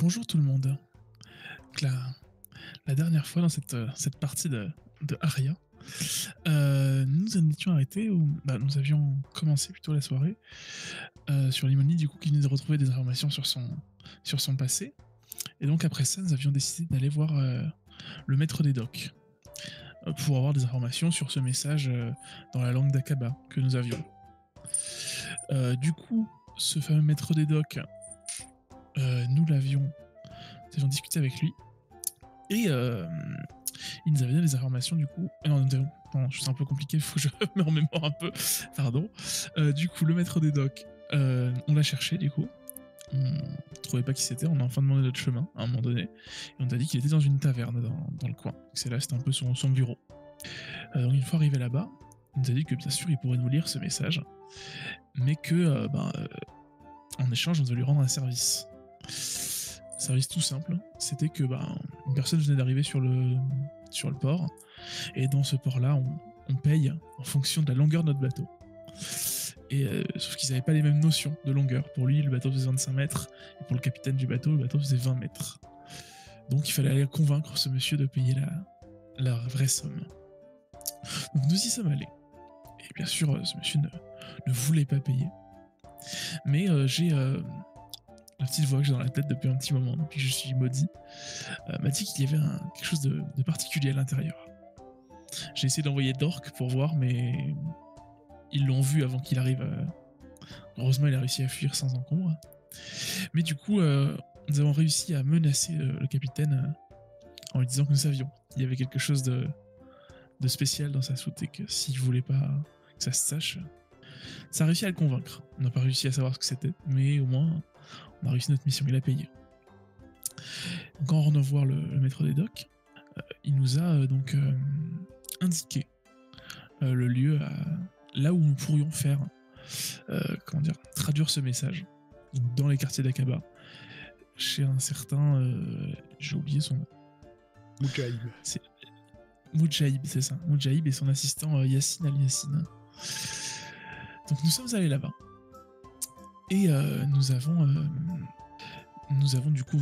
Bonjour tout le monde. Donc la dernière fois dans cette partie de Aria, nous en étions arrêtés, nous avions commencé plutôt la soirée sur Limoni, du coup, qui venait de retrouver des informations sur son passé. Et donc après ça, nous avions décidé d'aller voir le maître des docks pour avoir des informations sur ce message dans la langue d'Akaba que nous avions. Du coup, ce fameux maître des docks, nous avions discuté avec lui et il nous avait donné des informations du coup. Non, c'est un peu compliqué, il faut que je me remémore un peu. Pardon. Du coup, le maître des docks, on l'a cherché du coup. On trouvait pas qui c'était, on a enfin demandé notre chemin à un moment donné. Et on a dit qu'il était dans une taverne dans le coin. C'est là, c'était un peu son bureau. Donc une fois arrivé là-bas, il nous a dit que bien sûr il pourrait nous lire ce message, mais que en échange on devait lui rendre un service. Un service tout simple, c'était que une personne venait d'arriver sur le port, et dans ce port-là, on paye en fonction de la longueur de notre bateau. Et sauf qu'ils n'avaient pas les mêmes notions de longueur. Pour lui, le bateau faisait 25 mètres, et pour le capitaine du bateau, le bateau faisait 20 mètres. Donc il fallait aller convaincre ce monsieur de payer la vraie somme. Donc nous y sommes allés. Et bien sûr, ce monsieur ne voulait pas payer. Mais j'ai la petite voix que j'ai dans la tête depuis un petit moment, depuis que je suis maudit, m'a dit qu'il y avait quelque chose de particulier à l'intérieur. J'ai essayé d'envoyer d'orques pour voir, mais ils l'ont vu avant qu'il arrive. Heureusement, il a réussi à fuir sans encombre. Mais du coup, nous avons réussi à menacer le capitaine en lui disant que nous savions qu'il y avait quelque chose de spécial dans sa soute et que s'il voulait pas que ça se sache, ça a réussi à le convaincre. On n'a pas réussi à savoir ce que c'était, mais au moins on a réussi notre mission, il a payé. Donc en rentrant voir le maître des docks, il nous a donc indiqué le lieu là où nous pourrions faire traduire ce message, donc dans les quartiers d'Akaba, chez un certain j'ai oublié son nom. Moujaïb. Moujaïb, c'est ça. Moujaïb et son assistant Yassine Al-Yassine. Donc nous sommes allés là-bas. Et nous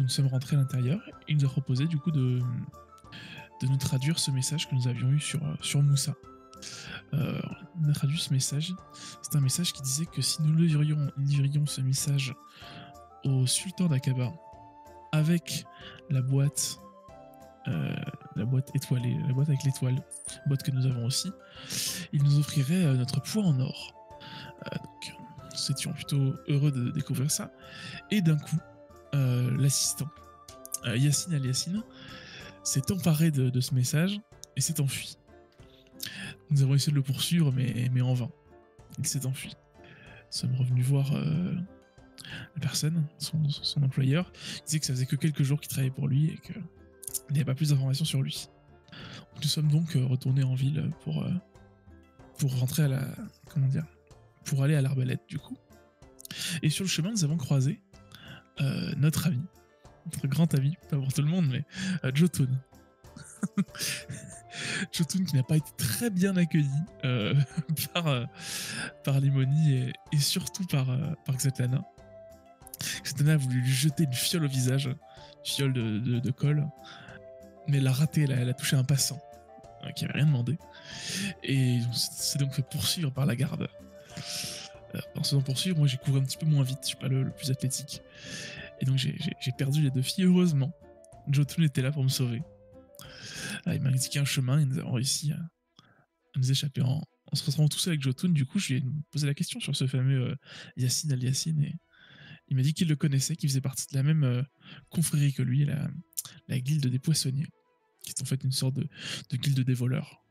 sommes rentrés à l'intérieur et il nous a proposé du coup de nous traduire ce message que nous avions eu sur Moussa. On a traduit ce message. C'est un message qui disait que si nous livrions ce message au sultan d'Akaba avec la boîte étoilée, la boîte avec l'étoile, boîte que nous avons aussi, il nous offrirait notre poids en or. Donc nous étions plutôt heureux de découvrir ça. Et d'un coup, l'assistant, Yassine Al-Yassine, s'est emparé de ce message et s'est enfui. Nous avons essayé de le poursuivre, mais en vain. Il s'est enfui. Nous sommes revenus voir la personne, son employeur, qui disait que ça faisait que quelques jours qu'il travaillait pour lui et qu'il n'y avait pas plus d'informations sur lui. Nous sommes donc retournés en ville pour rentrer pour aller à l'Arbalète du coup. Et sur le chemin, nous avons croisé notre ami, notre grand ami, pas pour tout le monde, mais Jotun. Jotun qui n'a pas été très bien accueilli par Limoni et surtout par Xatlana. Xatlana a voulu lui jeter une fiole au visage, une fiole de colle, mais elle a raté, elle a touché un passant qui n'avait rien demandé. Et s'est donc fait poursuivre par la garde. En se faisant poursuivre, moi j'ai couru un petit peu moins vite, je suis pas le plus athlétique. Et donc j'ai perdu les deux filles, heureusement. Jotun était là pour me sauver. Il m'a indiqué un chemin et nous avons réussi à nous échapper en se retrouvant tous avec Jotun. Du coup, je lui ai posé la question sur ce fameux Yassine Al-Yassine et il m'a dit qu'il le connaissait, qu'il faisait partie de la même confrérie que lui, la guilde des poissonniers, qui est en fait une sorte de guilde des voleurs.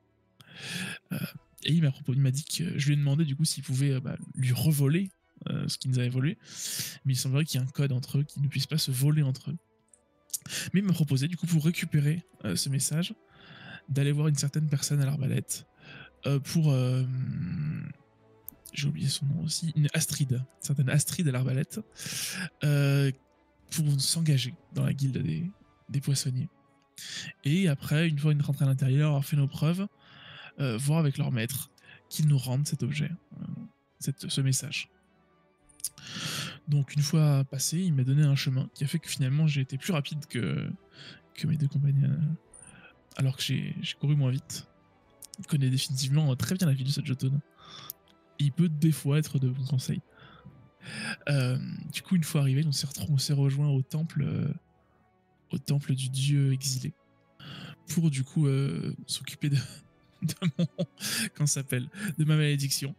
Et il m'a dit que je lui ai demandé du coup s'il pouvait lui revoler ce qu'il nous avait volé, mais il semblerait qu'il y ait un code entre eux, qu'ils ne puissent pas se voler entre eux. Mais il m'a proposé du coup pour récupérer ce message d'aller voir une certaine personne à l'Arbalète pour j'ai oublié son nom aussi, une certaine Astrid à l'Arbalète, pour s'engager dans la guilde des poissonniers. Et après, une fois rentrée à l'intérieur, avoir fait nos preuves, voir avec leur maître qu'ils nous rendent cet objet, ce message. Donc une fois passé, il m'a donné un chemin qui a fait que finalement j'ai été plus rapide que mes deux compagnons, alors que j'ai couru moins vite. Il connaît définitivement très bien la ville de ce Jotun. Il peut des fois être de bons conseils. Du coup, une fois arrivé, on s'est rejoint au temple du dieu exilé pour du coup s'occuper de mon comment ça s'appelle, de ma malédiction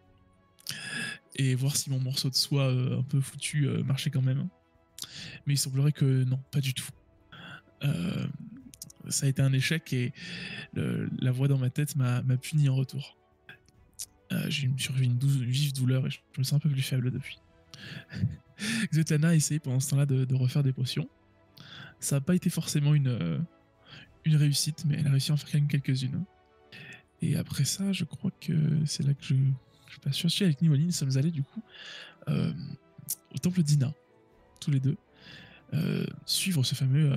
et voir si mon morceau de soie un peu foutu marchait quand même. Mais il semblerait que non, pas du tout. Euh, Ça a été un échec et la voix dans ma tête m'a puni en retour. J'ai survécu une vive douleur et je me sens un peu plus faible depuis. Svetlana a essayé pendant ce temps-là de refaire des potions. Ça n'a pas été forcément une réussite, mais elle a réussi à en faire quand même quelques-unes. Et après ça, je crois que c'est là que je suis pas sûr. Si avec Nimoline, nous sommes allés du coup au temple d'Ina, tous les deux, suivre ce fameux.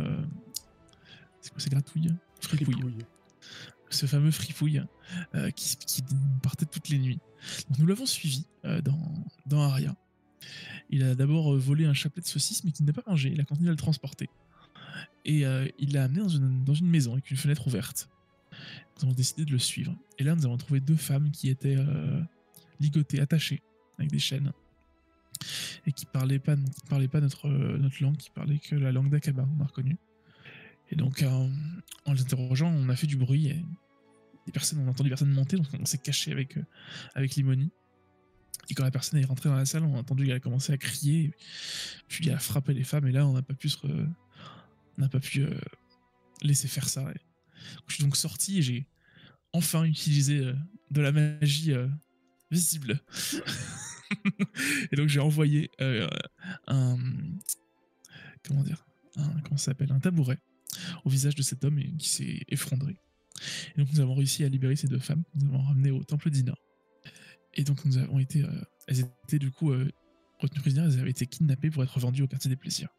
C'est quoi, c'est gratouille Fripouille. Ce fameux fripouille qui partait toutes les nuits. Donc nous l'avons suivi dans Aria. Il a d'abord volé un chapelet de saucisse, mais qu'il n'a pas mangé. Il a continué à le transporter. Et il l'a amené dans une maison avec une fenêtre ouverte. Nous avons décidé de le suivre. Et là, nous avons trouvé deux femmes qui étaient ligotées, attachées, avec des chaînes. Et qui parlaient pas notre langue, qui parlaient que la langue d'Akaba, on a reconnu. Et donc, en les interrogeant, on a fait du bruit. Et on a entendu personne monter, donc on s'est caché avec Limoni. Et quand la personne est rentrée dans la salle, on a entendu qu'elle a commencé à crier, puis elle a frappé les femmes, et là, on n'a pas pu laisser faire ça. Et je suis donc sorti et j'ai enfin utilisé de la magie visible. Et donc j'ai envoyé un comment ça s'appelle, un tabouret au visage de cet homme qui s'est effondré. Et donc nous avons réussi à libérer ces deux femmes, nous avons ramené au temple d'Ina. Et donc nous avons été, elles étaient du coup retenues prisonnières, elles avaient été kidnappées pour être vendues au quartier des plaisirs.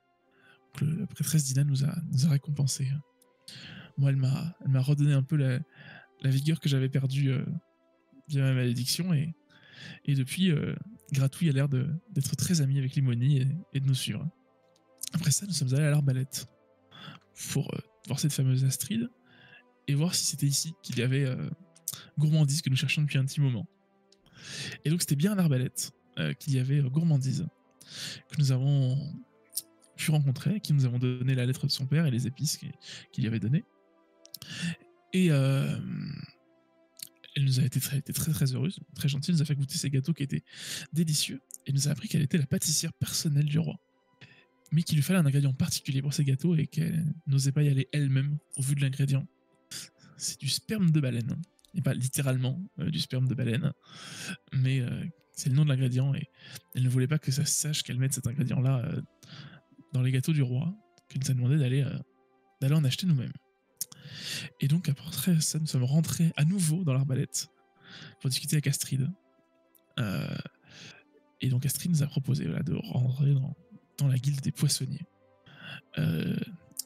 Donc la prêtresse d'Ina nous a récompensés. Moi, elle m'a redonné un peu la vigueur que j'avais perdue via ma malédiction, et depuis, Gratouille a l'air d'être très ami avec Limoni et de nous suivre. Après ça, nous sommes allés à l'Arbalète pour voir cette fameuse Astrid et voir si c'était ici qu'il y avait Gourmandise que nous cherchions depuis un petit moment. Et donc c'était bien à l'Arbalète qu'il y avait Gourmandise que nous avons pu rencontrer, qui nous avons donné la lettre de son père et les épices qu'il lui avait données. Et elle nous a été très très heureuse, très gentille, nous a fait goûter ses gâteaux qui étaient délicieux et nous a appris qu'elle était la pâtissière personnelle du roi. Mais qu'il lui fallait un ingrédient particulier pour ces gâteaux et qu'elle n'osait pas y aller elle-même au vu de l'ingrédient. C'est du sperme de baleine. Et pas littéralement du sperme de baleine, mais c'est le nom de l'ingrédient et elle ne voulait pas que ça se sache qu'elle mette cet ingrédient-là dans les gâteaux du roi, qu'elle nous a demandé d'aller en acheter nous-mêmes. Et donc après ça, nous sommes rentrés à nouveau dans l'Arbalète pour discuter avec Astrid. Et donc Astrid nous a proposé de rentrer dans la guilde des poissonniers.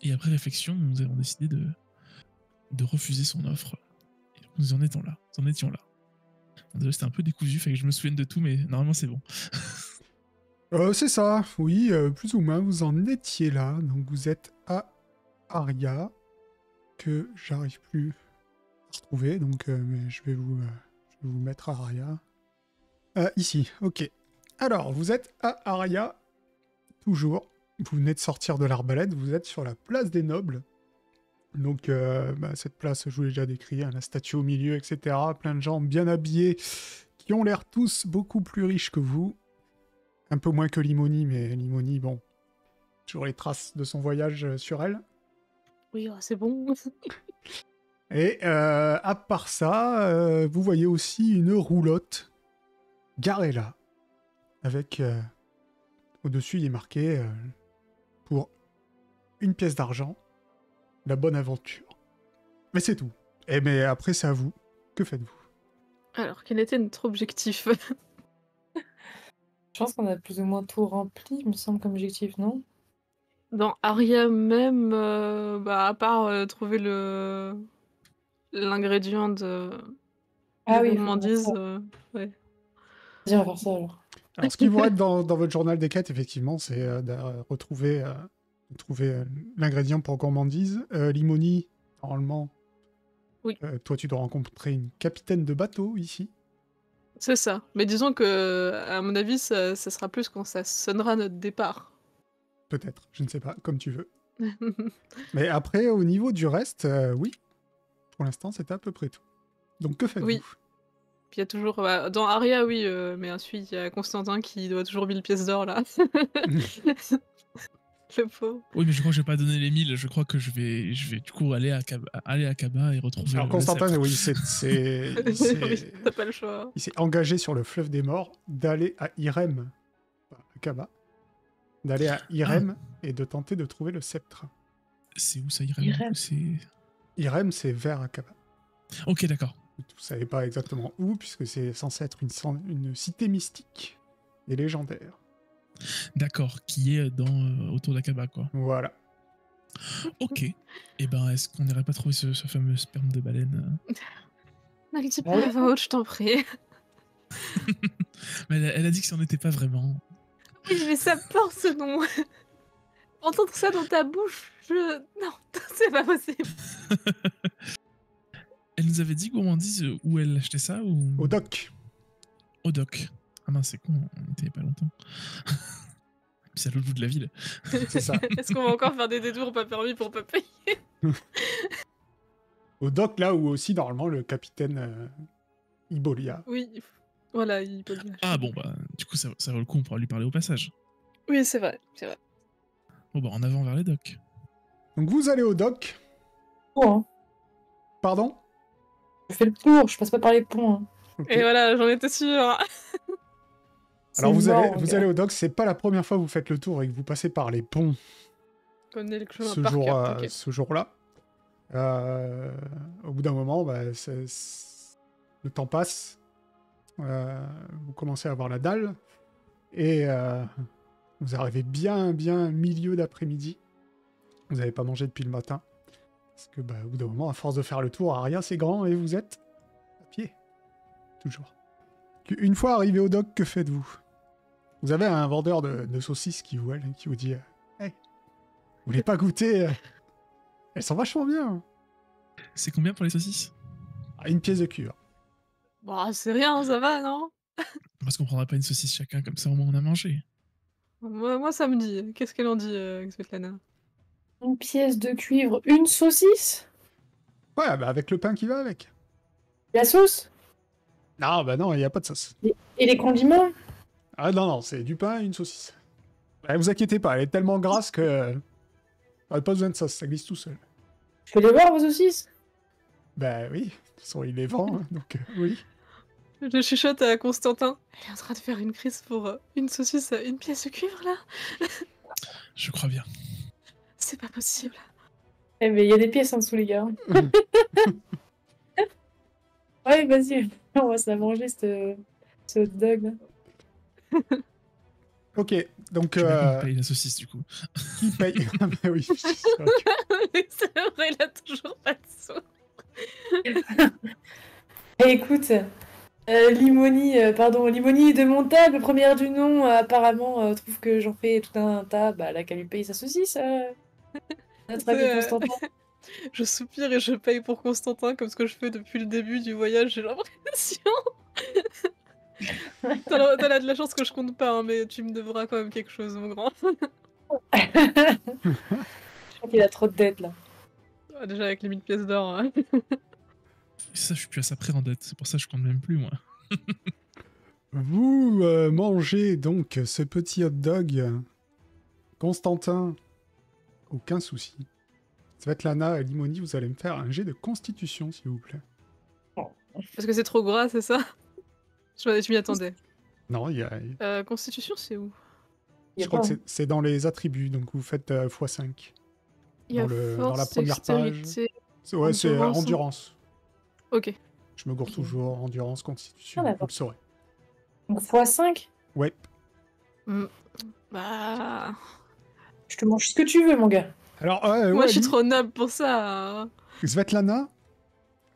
Et après réflexion, nous avons décidé de refuser son offre. Et donc nous en étions là. Désolé, c'était un peu décousu, fait que je me souvienne de tout, mais normalement c'est bon. C'est ça, oui, plus ou moins, vous en étiez là. Donc vous êtes à Aria, que j'arrive plus à retrouver, donc mais je vais vous mettre à Aria. Ici, ok. Alors, vous êtes à Aria, toujours. Vous venez de sortir de l'Arbalète, vous êtes sur la place des Nobles. Donc, cette place, je vous l'ai déjà décrit, hein, la statue au milieu, etc. Plein de gens bien habillés, qui ont l'air tous beaucoup plus riches que vous. Un peu moins que Limoni, mais Limoni, bon, toujours les traces de son voyage sur elle. Oui, c'est bon. Et à part ça, vous voyez aussi une roulotte garée là, avec au-dessus il est marqué pour 1 pièce d'argent, la bonne aventure. Mais c'est tout. Et mais après c'est à vous. Que faites-vous? Alors, quel était notre objectif? Je pense qu'on a plus ou moins tout rempli, il me semble, comme objectif, non? Dans Aria même, à part trouver l'ingrédient de Ah oui, il faut gourmandise, faire ça. ouais. Vas-y, on va faire ça alors. Alors, ce qui vous reste dans votre journal des quêtes, effectivement, c'est de retrouver l'ingrédient pour gourmandise. Limoni, normalement, Oui. toi, tu dois rencontrer une capitaine de bateau ici. C'est ça. Mais disons que, à mon avis, ça sera plus quand ça sonnera notre départ. Peut-être, je ne sais pas, comme tu veux. Mais après, au niveau du reste, oui. Pour l'instant, c'était à peu près tout. Donc, que faites-vous? Oui. Puis il y a toujours... dans Aria, oui, mais ensuite, il y a Constantin qui doit toujours 1000 pièces d'or, là. Le pauvre. Oui, mais je crois que je vais pas donner les 1000. Je crois que je vais du coup aller à Kaba et retrouver. Alors, le Constantin, sceptre. oui, Oui, t'as pas le choix. il s'est engagé sur le fleuve des morts d'aller à Irem, à Kaba, d'aller à Irem et de tenter de trouver le sceptre. C'est où ça irait? Irem. Irem, c'est vers Akaba. Ok, d'accord. Vous ne savez pas exactement où, puisque c'est censé être une cité mystique et légendaire. D'accord, qui est autour d'Akaba, quoi. Voilà. Ok. Et ben, est-ce qu'on n'irait pas trouver ce fameux sperme de baleine Ne le dis Ah pas oui. à voix haute, je t'en prie. Mais elle a dit que c'en était pas vraiment. Oui, mais ça porte ce nom. Entendre ça dans ta bouche, non, c'est pas possible. Elle nous avait dit gourmandise où elle achetait ça ou Au dock. au dock. Ah mince, c'est con, on était il y a pas longtemps. Puis c'est à l'autre bout de la ville. C'est ça. Est-ce qu'on va encore faire des détours pas permis pour pas payer? Au dock, là où aussi, normalement, le capitaine Ibolia. Oui, voilà, il peut bien. Ah bon, bah, du coup, ça vaut le coup, on pourra lui parler au passage. Oui, c'est vrai, c'est vrai. Bon, bah, en avant vers les docks. Donc, vous allez au dock. Hein. Pardon? Je fais le tour, je passe pas par les ponts. Hein. Ok. Et voilà, j'en étais sûre. Alors, vous C'est mort, allez au dock. C'est pas la première fois que vous faites le tour et que vous passez par les ponts Je connais le chemin ce par jour, cœur. Ok. ce jour-là. Au bout d'un moment, bah, le temps passe. Vous commencez à avoir la dalle. Et vous arrivez bien milieu d'après-midi. Vous n'avez pas mangé depuis le matin. Parce que, bah, au bout d'un moment, à force de faire le tour, Aria, c'est grand et vous êtes à pied. Toujours. Une fois arrivé au dock, que faites-vous? Vous avez un vendeur de saucisses qui vous dit Hey, vous voulez pas goûter Elles sont vachement bien. C'est combien pour les saucisses? Une pièce de cuivre. Bon, c'est rien, ça va, non? Parce qu'on prendra pas une saucisse chacun, comme ça au moins on a mangé. Moi, ça me dit. Qu'est-ce qu'elle en dit, Svetlana? Une pièce de cuivre, une saucisse? Ouais, bah avec le pain qui va avec. La sauce? Non, bah non, il n'y a pas de sauce. Et les condiments? Ah non, c'est du pain et une saucisse. Bah, vous inquiétez pas, elle est tellement grasse que... Pas besoin de sauce, ça glisse tout seul. Je peux les voir, vos saucisses? Bah oui, de toute façon, il les vend, hein, donc oui. Je chuchote à Constantin. Elle est en train de faire une crise pour une saucisse à une pièce de cuivre, là? Je crois bien. C'est pas possible. Eh mais il y a des pièces en dessous, les gars. Ouais, vas-y, on va se la manger, ce hot dog. Là. Ok, donc Je vais bien qu'on paye la saucisse du coup. qui paye? Ah bah oui, c'est vrai que- C'est vrai, il a toujours pas de sous. Et écoute, Limoni de Montable, première du nom, apparemment trouve que j'en fais tout un tas, bah là qu'elle lui paye sa saucisse, notre ami Constantin. Je soupire et je paye pour Constantin comme ce que je fais depuis le début du voyage, j'ai l'impression. T'as de la chance que je compte pas, hein, mais tu me devras quand même quelque chose, mon grand. Je crois qu'il a trop de dettes là. Ah, déjà avec les 1000 pièces d'or. Hein. Ça, je suis plus à ça près en dette. C'est pour ça que je compte même plus, moi. Vous mangez donc ce petit hot dog. Constantin, aucun souci. Svetlana et Limoni, vous allez me faire un jet de constitution, s'il vous plaît. Parce que c'est trop gras, c'est ça? Je m'y attendais. Non, il y a... Constitution, c'est où? Il y Je a crois pas, que c'est dans les attributs, donc vous faites x5. Il y a Dans la force, première page. dextérité. Ouais, c'est Endurance. endurance. Ok. Je me gourre toujours, endurance, constitution, Ah, vous d'accord. le saurez. Donc x5, Ouais. Bah... je te mange ce que tu veux, mon gars. Alors, Moi, ouais, je suis trop noble pour ça. Svetlana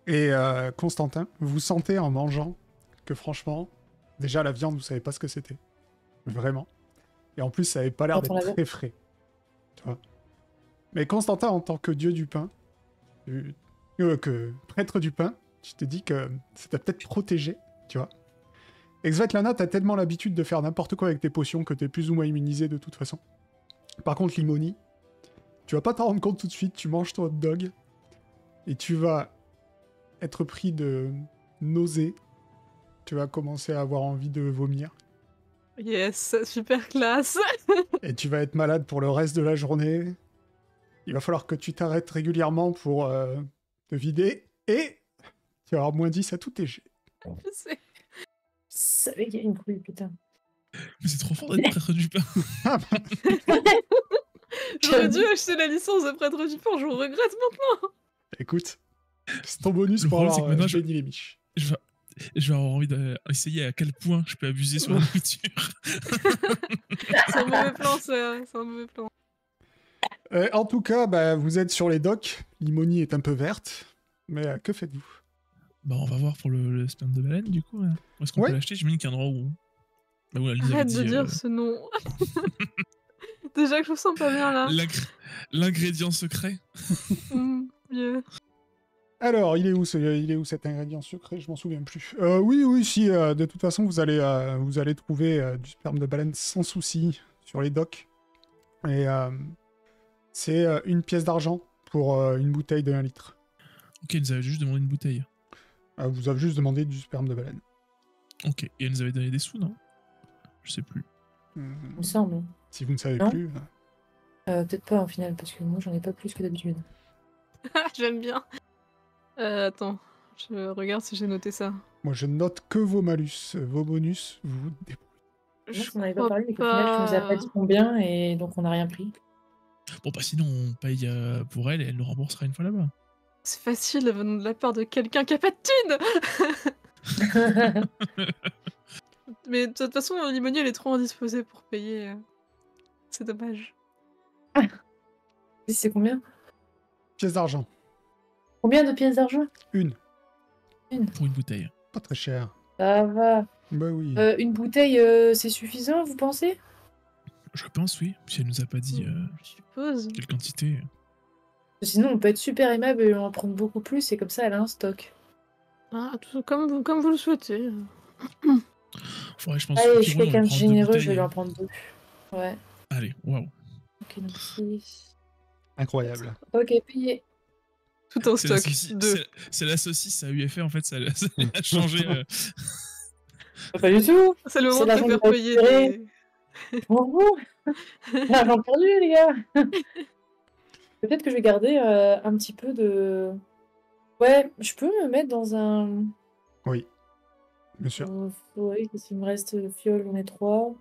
et Constantin, vous sentez en mangeant que franchement, déjà la viande, vous savez pas ce que c'était. Vraiment. Et en plus, ça avait pas l'air Quand on d'être l'avait. très frais. Tu vois. Mais Constantin, en tant que dieu du pain, que prêtre du pain, tu te dis que ça t'a peut-être protégé, tu vois. Et Svetlana, t'as tellement l'habitude de faire n'importe quoi avec tes potions que t'es plus ou moins immunisé de toute façon. Par contre, Limoni, tu vas pas t'en rendre compte tout de suite, tu manges ton hot dog, et tu vas être pris de nausées. Tu vas commencer à avoir envie de vomir. Yes, super classe. Et tu vas être malade pour le reste de la journée. Il va falloir que tu t'arrêtes régulièrement pour te vider. Et tu vas avoir moins 10 à tous tes jets. Je sais. Je savais qu'il y a une couille, putain. Mais c'est trop fort d'être prêtre du pain. J'aurais dû acheter la licence de prêtre du pain, je le regrette maintenant. Écoute, c'est ton bonus Le pour problème, avoir c'est que maintenant, béni les miches. Je vais avoir envie d'essayer à quel point je peux abuser sur la nourriture. C'est un mauvais plan, ça. C'est un mauvais plan. En tout cas, bah, vous êtes sur les docks. L'Imonie est un peu verte. Mais que faites-vous? Bah, on va voir pour le sperme de baleine, du coup. Hein. Où est-ce qu'on Ouais. peut l'acheter? J'imagine qu'il y a un endroit où... Bah, où elle nous avait Arrête dit, de dire ce nom. Déjà que je me sens pas bien là. l'ingrédient secret. Yeah. Alors, il est où cet ingrédient secret? Je m'en souviens plus. Oui, si. De toute façon, vous allez trouver du sperme de baleine sans souci sur les docks. Et c'est une pièce d'argent pour une bouteille de 1 litre. Ok, elle nous avait juste demandé une bouteille. Vous avez juste demandé du sperme de baleine. Ok, et elle nous avait donné des sous, non? Je sais plus. Il me semble. Si vous ne savez Non. plus. Peut-être pas en final, parce que moi j'en ai pas plus que d'habitude. J'aime bien. Attends, je regarde si j'ai noté ça. Moi, je note que vos malus, vos bonus, vous vous débrouillez. Moi, on n'avait pas crois parlé, mais qu'au final, tu nous as pas dit combien, et donc on n'a rien pris. Bon, bah sinon, on paye pour elle et elle nous remboursera une fois là-bas. C'est facile venant de la part de quelqu'un qui a pas de thunes. Mais de toute façon, Limoni, elle est trop indisposée pour payer. C'est dommage. C'est combien? Pièce d'argent. Combien de pièces d'argent? Une. Pour une bouteille. Pas très cher. Ça va. Bah oui. Une bouteille, c'est suffisant, vous pensez? Je pense, oui. Si elle nous a pas dit Je suppose. quelle quantité. Sinon, on peut être super aimable et en prendre beaucoup plus, et comme ça, elle a un stock. Ah, comme vous le souhaitez. Faudrait, je pense. Allez, ok, je suis bon, on quelqu'un de prend deux généreux, je bouteilles. vais lui en prendre 2. Ouais. Allez, waouh. Ok, donc c'est... Incroyable. Ok, payé. Tout un C'est la stock. saucisse- Deux. c'est la saucisse à UFR, en fait, ça a changé. Pas du tout. C'est le moment C'est de l'argent te faire qu'on va payer récupérer. des... Pour vous. L'argent perdu, les gars. Peut-être que je vais garder un petit peu de... Ouais, je peux me mettre dans un... Oui. Bien sûr. Oui, s'il me reste fiole, j'en ai 3.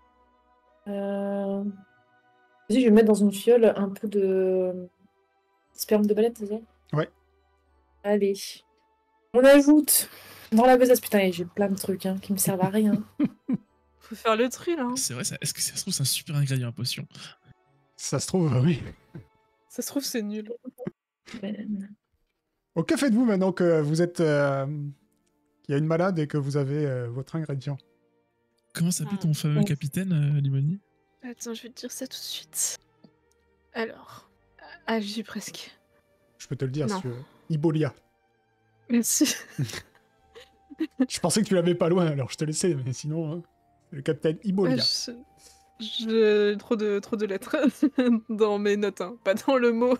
Vas-y, je vais mettre dans une fiole un peu de sperme de baleine, c'est ça? Ouais. Allez. On ajoute dans la besace. Putain, et j'ai plein de trucs qui me servent à rien. Faut faire le tri, là. C'est vrai, est-ce que ça se trouve, c'est un super ingrédient à potion? Ça se trouve, oui. Ça se trouve, c'est nul. Bon, que faites-vous maintenant que vous êtes... qu'il y a une malade et que vous avez votre ingrédient? Comment s'appelait ton fameux Ouais. capitaine, Limoni? Attends, je vais te dire ça tout de suite. Alors... Ah, j'y suis presque. Je peux te le dire, Non. si tu veux. Ibolia. Merci. Je pensais que tu l'avais pas loin, alors je te laissais, mais sinon, hein, le capitaine Ibolia. J'ai trop de lettres dans mes notes, hein, pas dans le mot.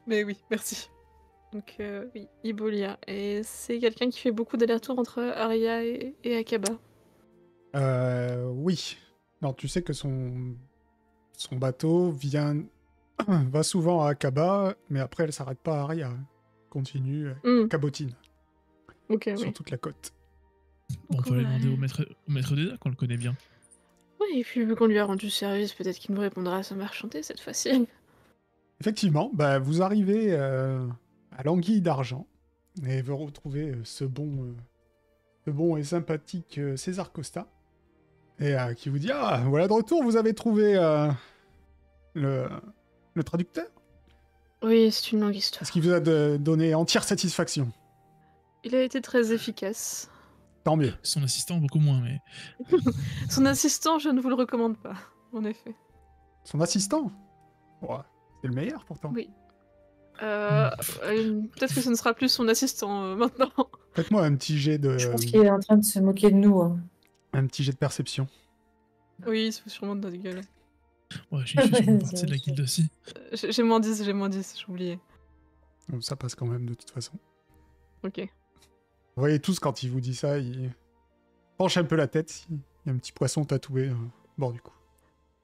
Mais oui, merci. Donc oui, Ibolia. Et c'est quelqu'un qui fait beaucoup d'allers-retours entre Aria et Akaba. Oui. Non, tu sais que son bateau va souvent à Akaba, mais après elle s'arrête pas à Aria. Continue, cabotine Ok, sur oui. toute la côte. Bon, on peut aller Ouais. demander au maître des docks, on le connaît bien. Oui, et puis vu qu'on lui a rendu service, peut-être qu'il nous répondra à sa marchandise cette fois-ci. Effectivement, bah, vous arrivez à l'Anguille d'Argent et vous retrouvez ce bon et sympathique César Costa et qui vous dit: ah, voilà de retour, vous avez trouvé le traducteur? Oui, c'est une longue histoire. Est-ce qu'il vous a donné entière satisfaction? Il a été très efficace. Tant mieux. Son assistant, beaucoup moins, mais... Son assistant, je ne vous le recommande pas, en effet. Son assistant? Ouais, c'est le meilleur pourtant. Oui. Peut-être que ce ne sera plus son assistant maintenant. Faites-moi un petit jet de... Je pense qu'il est en train de se moquer de nous. Hein. Un petit jet de perception. Oui, il se fout sûrement de notre gueule. Ouais, je suis sûrement partie de la guilde aussi. J'ai moins 10, j'ai oublié. Donc ça passe quand même de toute façon. Ok. Vous voyez tous quand il vous dit ça, il penche un peu la tête. Il y a un petit poisson tatoué au bord du cou.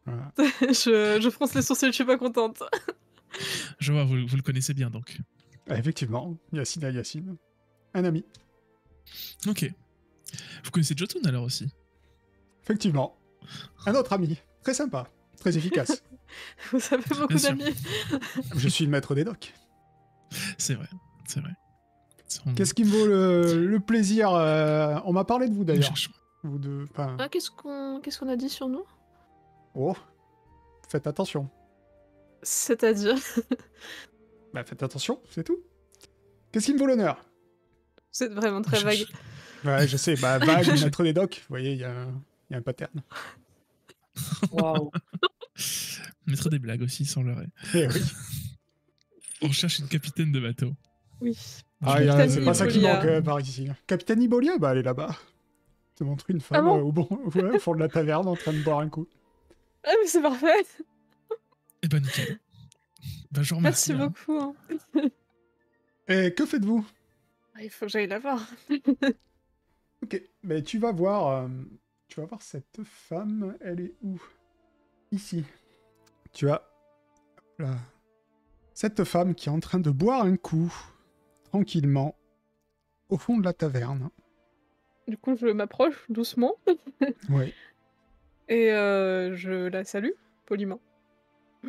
Voilà. je fronce les sourcils, je suis pas contente. Je vois, vous le connaissez bien, donc. Ah, effectivement, Yacine à Yacine. Un ami. Ok. Vous connaissez Jotun alors aussi? Effectivement. Un autre ami. Très sympa. Très efficace. Vous avez beaucoup Bien sûr. d'amis. Je suis le maître des docks. C'est vrai, c'est vrai. Qu'est-ce qui me vaut le plaisir On m'a parlé de vous Nous d'ailleurs. cherchons. Vous deux. Enfin, Ah, qu'est-ce qu'on a dit sur nous? oh. Faites attention. C'est-à-dire? Bah, faites attention, c'est tout. Qu'est-ce qui me vaut l'honneur? C'est vraiment très vague. Ouais, je sais. Bah, vague, maître des docks. Vous voyez, il y a un pattern. Waouh. Mettre des blagues aussi, semblerait. Eh oui. On cherche une capitaine de bateau. Oui. Ah, Capitaine c'est pas ça qui Ibolia. manque par ici. Capitaine Ibolia, bah, elle est là-bas. Je te montre une femme bon au fond de la taverne en train de boire un coup. Ah, mais c'est parfait. Eh ben nickel. Ben, je vous remercie. Merci hein. beaucoup. Hein. Et que faites-vous? Ah, il faut que j'aille la voir. Ok, mais tu vas voir cette femme, elle est où? Ici. Tu as là, cette femme qui est en train de boire un coup, tranquillement, au fond de la taverne. Du coup, je m'approche doucement Oui. et je la salue poliment.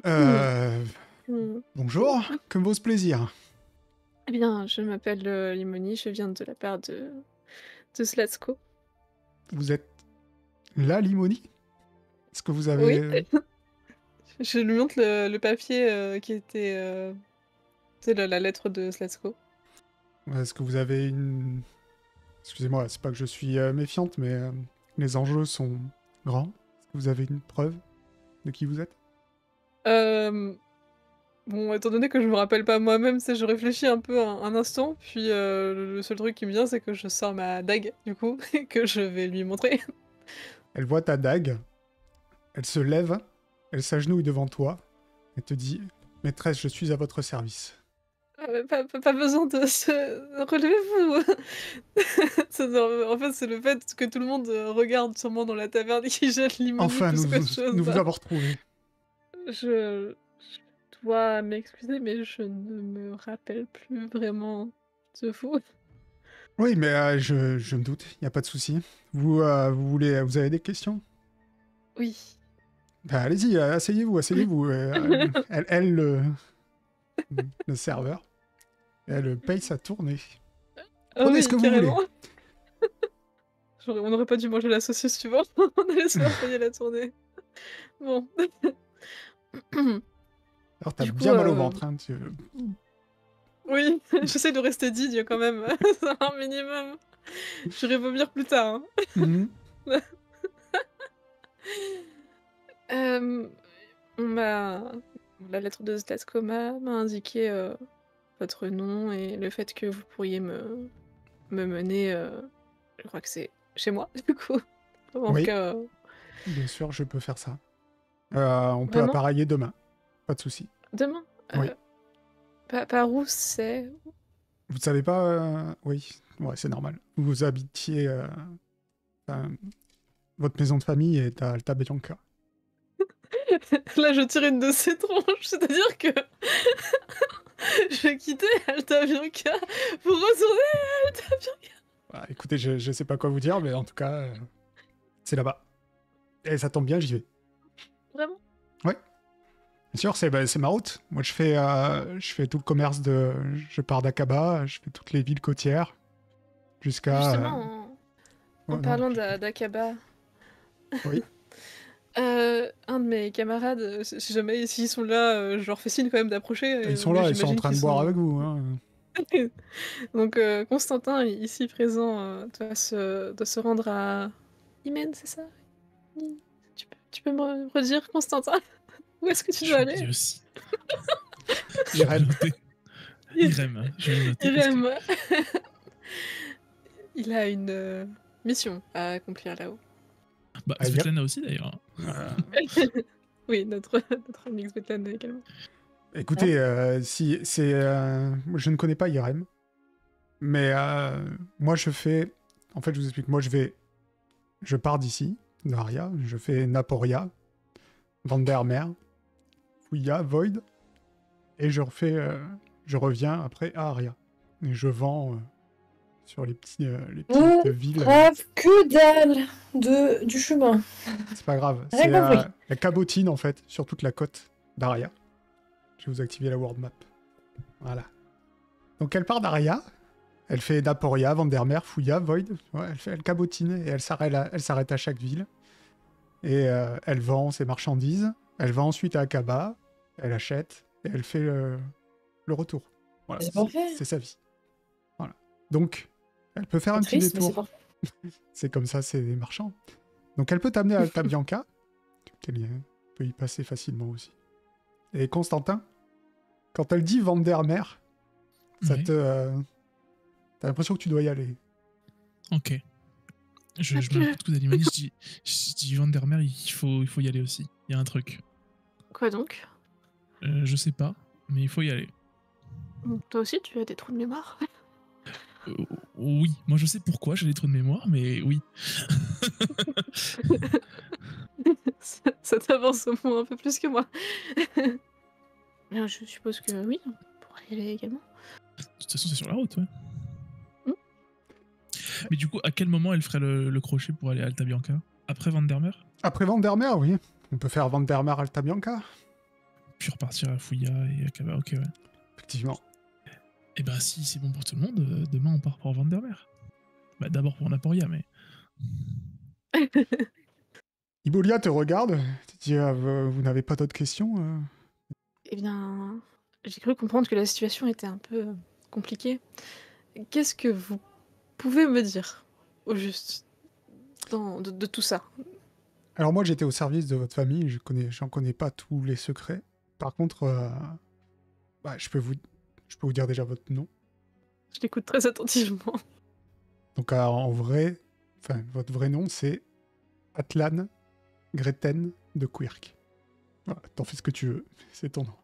Hmm. Bonjour, que vaut ce plaisir? Eh bien, je m'appelle Limoni, je viens de la part de Slatsko. Vous êtes là, Limoni? Est-ce que vous avez... Oui. Je lui montre le papier qui était... c'est la lettre de Slatsko. Est-ce que vous avez une... Excusez-moi, c'est pas que je suis méfiante, mais les enjeux sont grands. Est-ce que vous avez une preuve de qui vous êtes? Bon, étant donné que je me rappelle pas moi-même, je réfléchis un peu un instant, puis le seul truc qui me vient, c'est que je sors ma dague, du coup, et que je vais lui montrer. Elle voit ta dague, elle se lève, elle s'agenouille devant toi, et te dit « Maîtresse, je suis à votre service. Pas besoin de se... Relevez-vous. En fait, c'est le fait que tout le monde regarde sûrement dans la taverne et qui jette » Limoni Enfin, plus nous qu'autre vous, chose. nous vous avons retrouvé. Je dois m'excuser, mais je ne me rappelle plus vraiment de vous. Oui, mais je me doute, il n'y a pas de souci. Vous avez des questions? Oui. Bah, allez-y, asseyez-vous. Elle le serveur, elle paye sa tournée. Ah Prenez oui, ce que vous carrément. voulez. On n'aurait pas dû manger la saucisse suivante. On allait se faire payer la tournée. Bon. Alors, t'as Du coup, bien mal au ventre, hein, Oui, j'essaie de rester digne quand même. C'est un minimum. J'irai vomir plus tard. Hein. Mhm. La lettre de Zlatko m'a indiqué votre nom et le fait que vous pourriez me mener, je crois que c'est chez moi, du coup. En Oui. tout cas, Bien sûr, je peux faire ça. On peut Vraiment appareiller demain. Pas de souci. demain. Oui. Par où c'est? Vous ne savez pas... Oui, ouais, c'est normal. Vous habitiez... votre maison de famille est à Alta Bianca. Là, je tire une de ses tronches, c'est-à-dire que je vais quitter Alta Bianca pour retourner à Alta Bianca. Ah, écoutez, je ne sais pas quoi vous dire, mais en tout cas, c'est là-bas. Et ça tombe bien, j'y vais. Vraiment? Bien sûr, c'est ma route. Moi, je fais tout le commerce de... Je pars d'Aqaba, je fais toutes les villes côtières, jusqu'à... Justement, en ouais, parlant non, d'Aqaba, Oui. un de mes camarades, si jamais s'ils sont là, je leur fais signe quand même d'approcher. Ils sont là, ils sont en j'imagine train de qu'ils boire sont- avec vous. Hein. Donc Constantin, ici présent, doit se rendre à Imen, c'est ça? Tu peux me redire, Constantin? Où est-ce que tu dois J'ai aller? oublié aussi. Je vais Irem. noter. Irem, hein, je vais le noter. parce que- Irem. Il a une mission à accomplir là-haut. Bah, Ah, Svetlana aussi d'ailleurs. Oui, notre ami Svetlana également. Écoutez, si c'est, je ne connais pas Irem, mais moi je fais, en fait je vous explique, je pars d'ici, d'Aria, je fais Naporia, Vandermeer, Fouilla, Void, et je reviens après à Aria, et je vends sur les petites villes. Grave que dalle du chemin. C'est pas grave, Rien c'est compris. la cabotine en fait sur toute la côte d'Aria. Je vais vous activer la world map. Voilà. Donc elle part d'Aria, elle fait Naporia, Vandermeer, Fouilla, Void. Ouais, elle cabotine et elle s'arrête à chaque ville. Et elle vend ses marchandises. Elle va ensuite à Akaba, elle achète et elle fait le retour. Voilà, C'est parfait. c'est sa vie. Voilà. Donc elle peut faire un petit Triste, mais c'est détour. parfait. C'est comme ça, c'est des marchands. Donc elle peut t'amener à Alta Bianca, qu'elle peut y passer facilement aussi. Et Constantin, quand elle dit Vandermeer, ça Ouais. t'as l'impression que tu dois y aller. Ok. Je mets un coup de coude à Limoni, je dis Vandermeer, il faut y aller aussi. Il y a un truc. Quoi donc? Je sais pas, mais il faut y aller. Toi aussi, tu as des trous de mémoire? Oui, moi je sais pourquoi j'ai des trous de mémoire, mais oui. Ça t'avance au moins un peu plus que moi. Bien, je suppose que oui, on pourrait y aller également. De toute façon, c'est sur la route, ouais. Hmm. Mais du coup, à quel moment elle ferait le crochet pour aller à Alta Bianca? Après Vandermeer? Après Vandermeer, oui. On peut faire Vandermeer Alta Bianca, Puis repartir à Fouilla et à Kaba, ok, ouais. effectivement. Et bah, si c'est bon pour tout le monde, demain on part pour Vandermeer. Bah, d'abord pour Naporia, mais. Ibolia te regarde, te dit vous n'avez pas d'autres questions Eh bien, j'ai cru comprendre que la situation était un peu compliquée. Qu'est-ce que vous pouvez me dire, au juste, de tout ça? Alors moi j'étais au service de votre famille, j'en connais pas tous les secrets. Par contre, bah, je peux vous dire déjà votre nom. Je l'écoute très attentivement. Donc en vrai, votre vrai nom c'est Atlan Greten de Quirk. Voilà, t'en fais ce que tu veux, c'est ton nom.